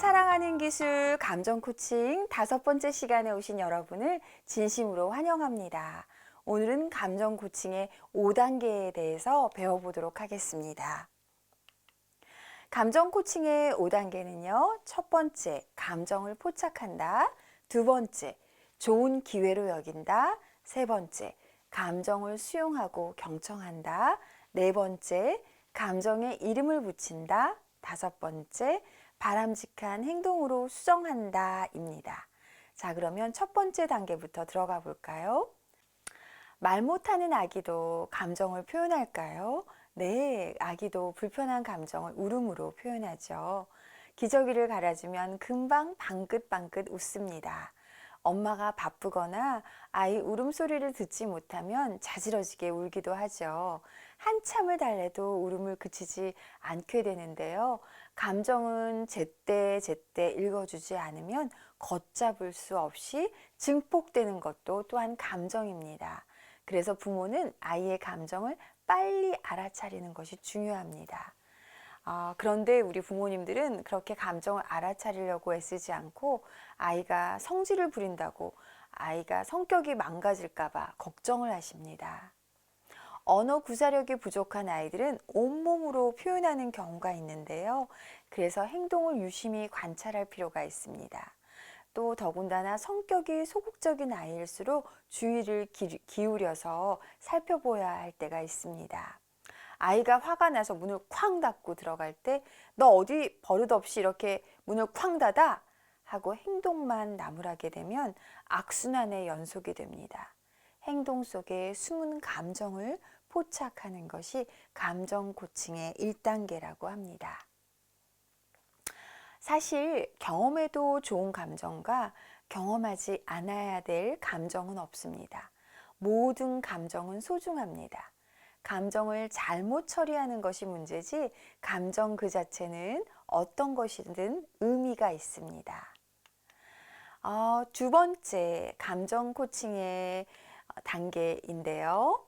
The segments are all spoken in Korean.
사랑하는 기술 감정 코칭 5번째 시간에 오신 여러분을 진심으로 환영합니다. 오늘은 감정 코칭의 5단계에 대해서 배워보도록 하겠습니다. 감정 코칭의 5단계는요. 첫 번째, 감정을 포착한다. 두 번째, 좋은 기회로 여긴다. 세 번째, 감정을 수용하고 경청한다. 네 번째, 감정에 이름을 붙인다. 다섯 번째, 바람직한 행동으로 수정한다 입니다. 자, 그러면 첫 번째 단계부터 들어가 볼까요? 말 못하는 아기도 감정을 표현할까요? 네, 아기도 불편한 감정을 울음으로 표현하죠. 기저귀를 갈아주면 금방 방긋방긋 웃습니다. 엄마가 바쁘거나 아이 울음소리를 듣지 못하면 자지러지게 울기도 하죠. 한참을 달래도 울음을 그치지 않게 되는데요. 감정은 제때제때 읽어주지 않으면 걷잡을 수 없이 증폭되는 것도 또한 감정입니다. 그래서 부모는 아이의 감정을 빨리 알아차리는 것이 중요합니다. 그런데 우리 부모님들은 그렇게 감정을 알아차리려고 애쓰지 않고 아이가 성질을 부린다고 아이가 성격이 망가질까봐 걱정을 하십니다. 언어 구사력이 부족한 아이들은 온몸으로 표현하는 경우가 있는데요. 그래서 행동을 유심히 관찰할 필요가 있습니다. 또 더군다나 성격이 소극적인 아이일수록 주의를 기울여서 살펴봐야 할 때가 있습니다. 아이가 화가 나서 문을 쾅 닫고 들어갈 때 너 어디 버릇없이 이렇게 문을 쾅 닫아? 하고 행동만 나무라게 되면 악순환의 연속이 됩니다. 행동 속에 숨은 감정을 포착하는 것이 감정 코칭의 1단계라고 합니다. 사실 경험해도 좋은 감정과 경험하지 않아야 될 감정은 없습니다. 모든 감정은 소중합니다. 감정을 잘못 처리하는 것이 문제지 감정 그 자체는 어떤 것이든 의미가 있습니다. 두 번째 감정 코칭의 단계인데요.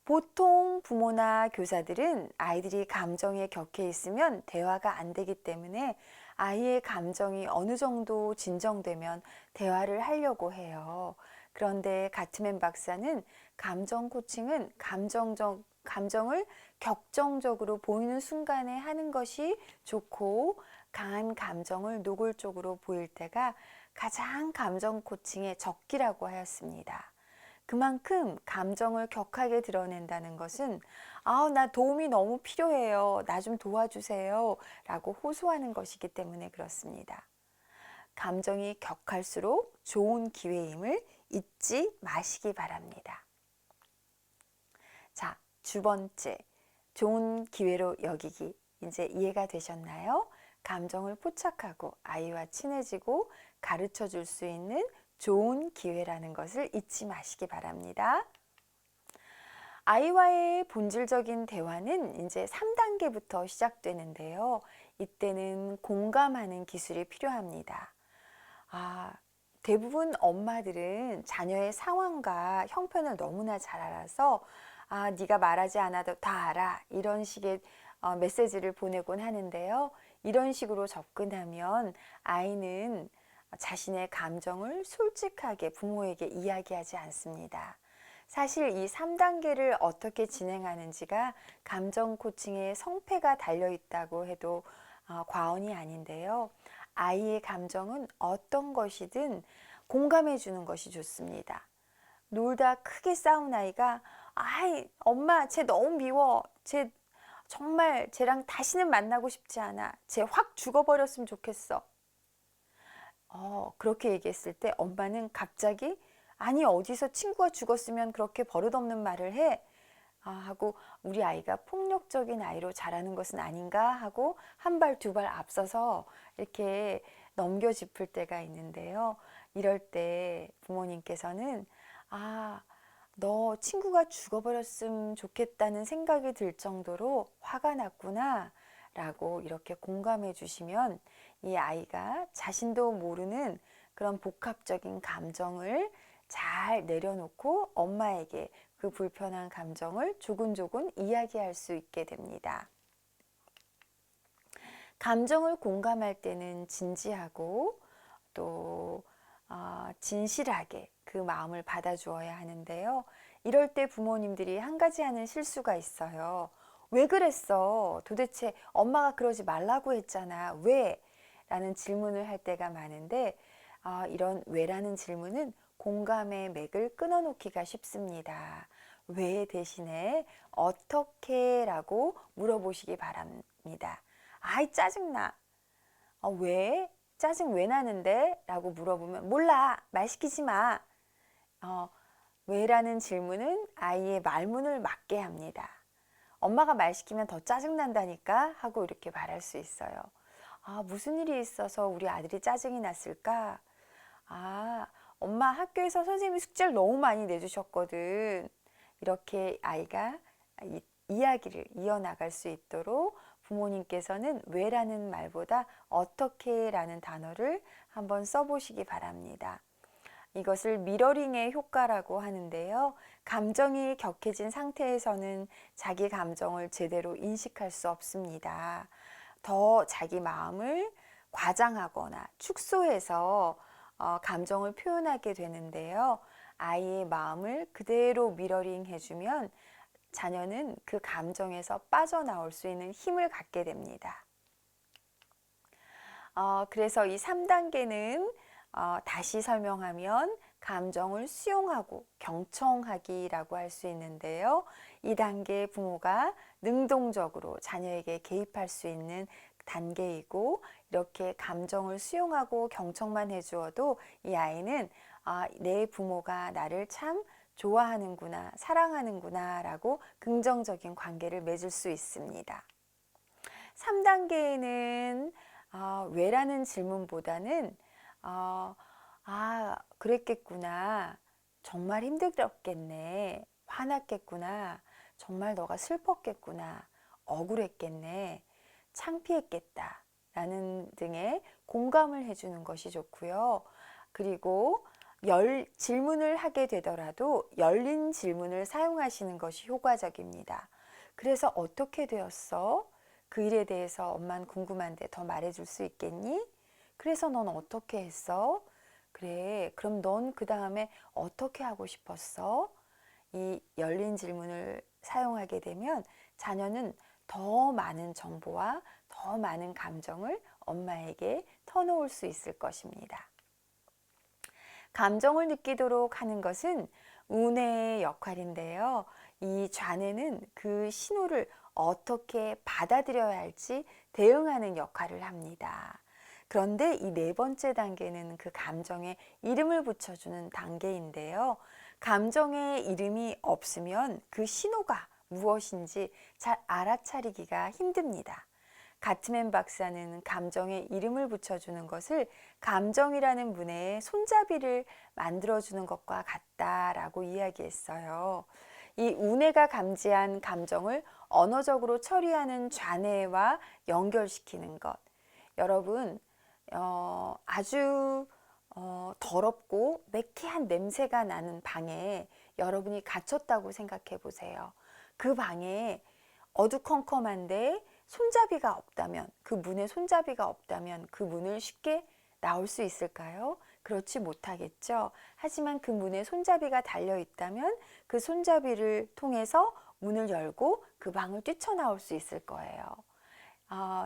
보통 부모나 교사들은 아이들이 감정에 격해 있으면 대화가 안 되기 때문에 아이의 감정이 어느 정도 진정되면 대화를 하려고 해요. 그런데 가트맨 박사는 감정 코칭은 감정을 격정적으로 보이는 순간에 하는 것이 좋고 강한 감정을 노골적으로 보일 때가 가장 감정 코칭의 적기라고 하였습니다. 그만큼 감정을 격하게 드러낸다는 것은 나 도움이 너무 필요해요. 나 좀 도와주세요. 라고 호소하는 것이기 때문에 그렇습니다. 감정이 격할수록 좋은 기회임을 잊지 마시기 바랍니다. 자, 두 번째, 좋은 기회로 여기기. 이제 이해가 되셨나요? 감정을 포착하고 아이와 친해지고 가르쳐 줄 수 있는 좋은 기회라는 것을 잊지 마시기 바랍니다. 아이와의 본질적인 대화는 이제 3단계부터 시작되는데요. 이때는 공감하는 기술이 필요합니다. 대부분 엄마들은 자녀의 상황과 형편을 너무나 잘 알아서 네가 말하지 않아도 다 알아 이런 식의 메시지를 보내곤 하는데요. 이런 식으로 접근하면 아이는 자신의 감정을 솔직하게 부모에게 이야기하지 않습니다. 사실 이 3단계를 어떻게 진행하는지가 감정 코칭의 성패가 달려 있다고 해도 과언이 아닌데요. 아이의 감정은 어떤 것이든 공감해 주는 것이 좋습니다. 놀다 크게 싸운 아이가 엄마 쟤 너무 미워. 정말 쟤랑 다시는 만나고 싶지 않아. 쟤 확 죽어버렸으면 좋겠어. 그렇게 얘기했을 때 엄마는 갑자기 아니 어디서 친구가 죽었으면 그렇게 버릇없는 말을 해? 하고 우리 아이가 폭력적인 아이로 자라는 것은 아닌가 하고 한 발 두 발 앞서서 이렇게 넘겨짚을 때가 있는데요. 이럴 때 부모님께서는 너 친구가 죽어버렸으면 좋겠다는 생각이 들 정도로 화가 났구나 라고 이렇게 공감해 주시면 이 아이가 자신도 모르는 그런 복합적인 감정을 잘 내려놓고 엄마에게 그 불편한 감정을 조근조근 이야기할 수 있게 됩니다. 감정을 공감할 때는 진지하고 또 진실하게 그 마음을 받아주어야 하는데요. 이럴 때 부모님들이 한 가지 하는 실수가 있어요. 왜 그랬어? 도대체 엄마가 그러지 말라고 했잖아. 왜? 라는 질문을 할 때가 많은데 이런 왜라는 질문은 공감의 맥을 끊어놓기가 쉽습니다. 왜 대신에 어떻게 라고 물어보시기 바랍니다. 아이 짜증나. 왜? 짜증 왜 나는데? 라고 물어보면 몰라. 말 시키지 마. 왜라는 질문은 아이의 말문을 막게 합니다. 엄마가 말 시키면 더 짜증난다니까 하고 이렇게 말할 수 있어요. 무슨 일이 있어서 우리 아들이 짜증이 났을까? 엄마 학교에서 선생님이 숙제를 너무 많이 내주셨거든. 이렇게 아이가 이야기를 이어나갈 수 있도록 부모님께서는 왜라는 말보다 어떻게라는 단어를 한번 써보시기 바랍니다. 이것을 미러링의 효과라고 하는데요. 감정이 격해진 상태에서는 자기 감정을 제대로 인식할 수 없습니다. 더 자기 마음을 과장하거나 축소해서 감정을 표현하게 되는데요. 아이의 마음을 그대로 미러링 해주면 자녀는 그 감정에서 빠져나올 수 있는 힘을 갖게 됩니다. 그래서 이 3단계는 다시 설명하면 감정을 수용하고 경청하기라고 할 수 있는데요. 이 단계 부모가 능동적으로 자녀에게 개입할 수 있는 단계이고 이렇게 감정을 수용하고 경청만 해주어도 이 아이는 내 부모가 나를 참 좋아하는구나, 사랑하는구나 라고 긍정적인 관계를 맺을 수 있습니다. 3단계에는 왜라는 질문보다는 그랬겠구나. 정말 힘들었겠네. 화났겠구나. 정말 너가 슬펐겠구나. 억울했겠네. 창피했겠다. 라는 등의 공감을 해주는 것이 좋고요. 그리고 질문을 하게 되더라도 열린 질문을 사용하시는 것이 효과적입니다. 그래서 어떻게 되었어? 그 일에 대해서 엄마는 궁금한데 더 말해줄 수 있겠니? 그래서 넌 어떻게 했어? 그래, 그럼 넌 그 다음에 어떻게 하고 싶었어? 이 열린 질문을 사용하게 되면 자녀는 더 많은 정보와 더 많은 감정을 엄마에게 터놓을 수 있을 것입니다. 감정을 느끼도록 하는 것은 우뇌의 역할인데요. 이 좌뇌는 그 신호를 어떻게 받아들여야 할지 대응하는 역할을 합니다. 그런데 이 4번째 단계는 그 감정에 이름을 붙여주는 단계인데요. 감정에 이름이 없으면 그 신호가 무엇인지 잘 알아차리기가 힘듭니다. 가트맨 박사는 감정에 이름을 붙여주는 것을 감정이라는 문의 손잡이를 만들어주는 것과 같다라고 이야기했어요. 이 우뇌가 감지한 감정을 언어적으로 처리하는 좌뇌와 연결시키는 것. 여러분, 아주 더럽고 매캐한 냄새가 나는 방에 여러분이 갇혔다고 생각해 보세요. 그 방에 어두컴컴한데 손잡이가 없다면, 그 문에 손잡이가 없다면 그 문을 쉽게 나올 수 있을까요? 그렇지 못하겠죠. 하지만 그 문에 손잡이가 달려 있다면 그 손잡이를 통해서 문을 열고 그 방을 뛰쳐나올 수 있을 거예요.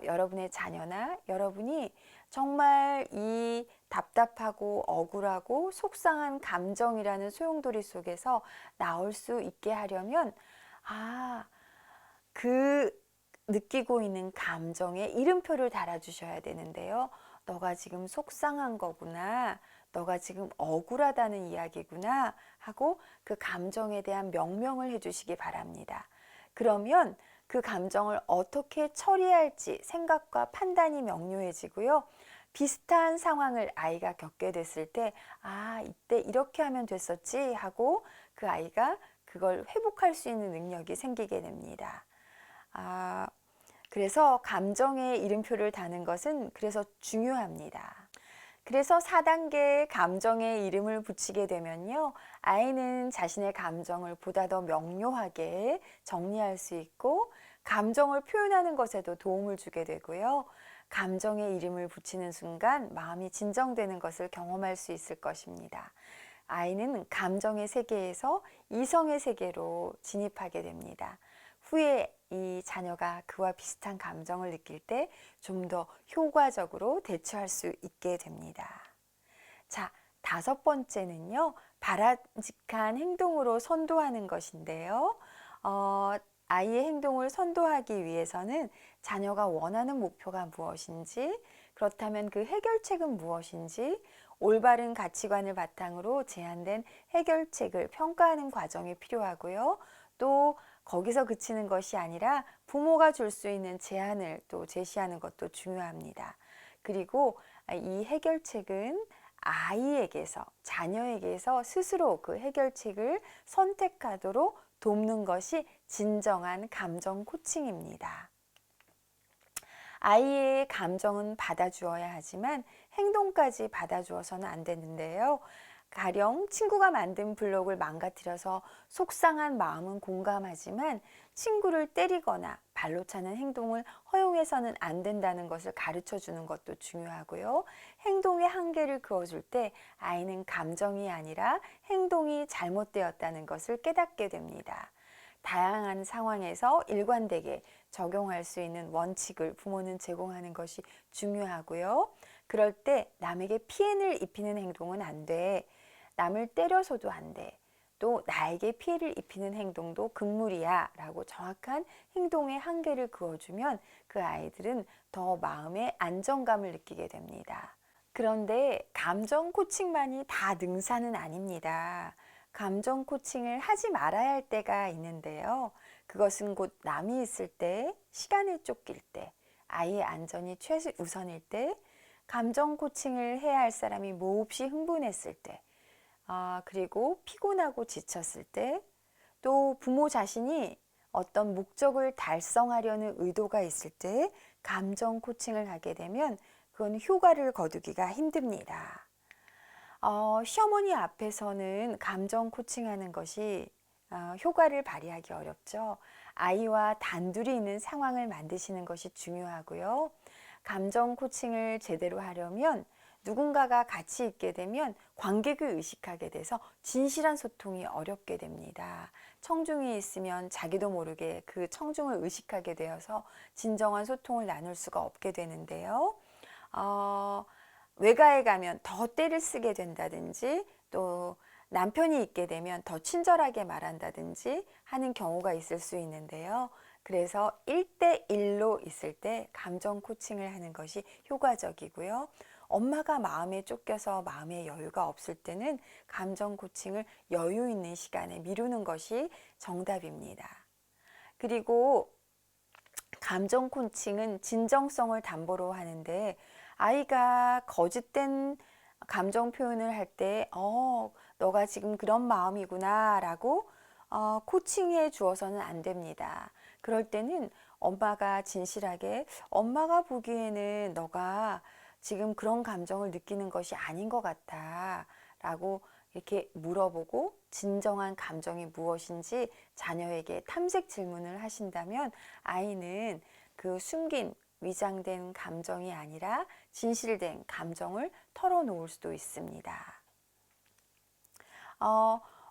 여러분의 자녀나 여러분이 정말 이 답답하고 억울하고 속상한 감정이라는 소용돌이 속에서 나올 수 있게 하려면 그 느끼고 있는 감정에 이름표를 달아주셔야 되는데요. 너가 지금 속상한 거구나. 너가 지금 억울하다는 이야기구나 하고 그 감정에 대한 명명을 해주시기 바랍니다. 그러면 그 감정을 어떻게 처리할지 생각과 판단이 명료해지고요. 비슷한 상황을 아이가 겪게 됐을 때 이때 이렇게 하면 됐었지 하고 그 아이가 그걸 회복할 수 있는 능력이 생기게 됩니다. 그래서 감정에 이름표를 다는 것은 그래서 중요합니다. 그래서 4단계 감정에 이름을 붙이게 되면요. 아이는 자신의 감정을 보다 더 명료하게 정리할 수 있고 감정을 표현하는 것에도 도움을 주게 되고요. 감정의 이름을 붙이는 순간 마음이 진정되는 것을 경험할 수 있을 것입니다. 아이는 감정의 세계에서 이성의 세계로 진입하게 됩니다. 후에 이 자녀가 그와 비슷한 감정을 느낄 때 좀 더 효과적으로 대처할 수 있게 됩니다. 자, 5번째는요, 바람직한 행동으로 선도하는 것인데요. 아이의 행동을 선도하기 위해서는 자녀가 원하는 목표가 무엇인지, 그렇다면 그 해결책은 무엇인지, 올바른 가치관을 바탕으로 제안된 해결책을 평가하는 과정이 필요하고요. 또 거기서 그치는 것이 아니라 부모가 줄 수 있는 제안을 또 제시하는 것도 중요합니다. 그리고 이 해결책은 아이에게서, 자녀에게서 스스로 그 해결책을 선택하도록 돕는 것이 진정한 감정 코칭입니다. 아이의 감정은 받아주어야 하지만 행동까지 받아주어서는 안 되는데요. 가령 친구가 만든 블록을 망가뜨려서 속상한 마음은 공감하지만 친구를 때리거나 발로 차는 행동을 허용해서는 안 된다는 것을 가르쳐 주는 것도 중요하고요. 행동의 한계를 그어줄 때 아이는 감정이 아니라 행동이 잘못되었다는 것을 깨닫게 됩니다. 다양한 상황에서 일관되게 적용할 수 있는 원칙을 부모는 제공하는 것이 중요하고요. 그럴 때 남에게 피해를 입히는 행동은 안 돼. 남을 때려서도 안 돼. 또 나에게 피해를 입히는 행동도 금물이야 라고 정확한 행동의 한계를 그어주면 그 아이들은 더 마음의 안정감을 느끼게 됩니다. 그런데 감정 코칭만이 다 능사는 아닙니다. 감정 코칭을 하지 말아야 할 때가 있는데요. 그것은 곧 남이 있을 때, 시간에 쫓길 때, 아이의 안전이 최우선일 때, 감정 코칭을 해야 할 사람이 몹시 흥분했을 때, 그리고 피곤하고 지쳤을 때, 또 부모 자신이 어떤 목적을 달성하려는 의도가 있을 때 감정 코칭을 하게 되면 그건 효과를 거두기가 힘듭니다. 시어머니 앞에서는 감정 코칭하는 것이 효과를 발휘하기 어렵죠. 아이와 단둘이 있는 상황을 만드시는 것이 중요하고요. 감정 코칭을 제대로 하려면 누군가가 같이 있게 되면 관객을 의식하게 돼서 진실한 소통이 어렵게 됩니다. 청중이 있으면 자기도 모르게 그 청중을 의식하게 되어서 진정한 소통을 나눌 수가 없게 되는데요. 외가에 가면 더 떼를 쓰게 된다든지 또 남편이 있게 되면 더 친절하게 말한다든지 하는 경우가 있을 수 있는데요. 그래서 1대1로 있을 때 감정 코칭을 하는 것이 효과적이고요. 엄마가 마음에 쫓겨서 마음의 여유가 없을 때는 감정 코칭을 여유 있는 시간에 미루는 것이 정답입니다. 그리고 감정 코칭은 진정성을 담보로 하는데 아이가 거짓된 감정 표현을 할 때 너가 지금 그런 마음이구나 라고 코칭해 주어서는 안 됩니다. 그럴 때는 엄마가 진실하게 엄마가 보기에는 너가 지금 그런 감정을 느끼는 것이 아닌 것 같아 라고 이렇게 물어보고 진정한 감정이 무엇인지 자녀에게 탐색 질문을 하신다면 아이는 그 숨긴 위장된 감정이 아니라 진실된 감정을 털어놓을 수도 있습니다.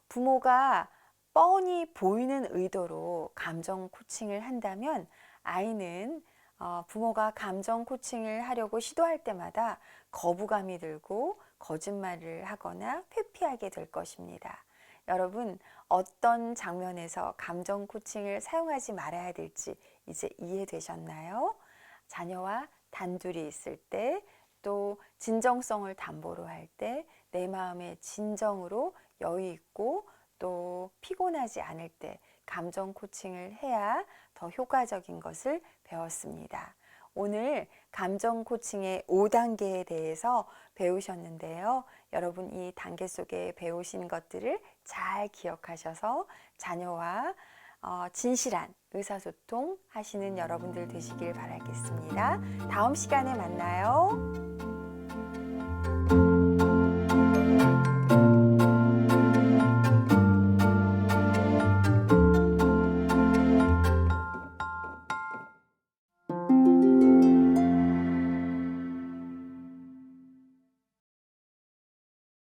부모가 뻔히 보이는 의도로 감정 코칭을 한다면 아이는 부모가 감정 코칭을 하려고 시도할 때마다 거부감이 들고 거짓말을 하거나 회피하게 될 것입니다. 여러분, 어떤 장면에서 감정 코칭을 사용하지 말아야 될지 이제 이해되셨나요? 자녀와 단둘이 있을 때, 또 진정성을 담보로 할 때, 내 마음의 진정으로 여유 있고 또 피곤하지 않을 때 감정 코칭을 해야 더 효과적인 것을 배웠습니다. 오늘 감정 코칭의 5단계에 대해서 배우셨는데요. 여러분 이 단계 속에 배우신 것들을 잘 기억하셔서 자녀와 진실한 의사소통 하시는 여러분들 되시길 바라겠습니다. 다음 시간에 만나요.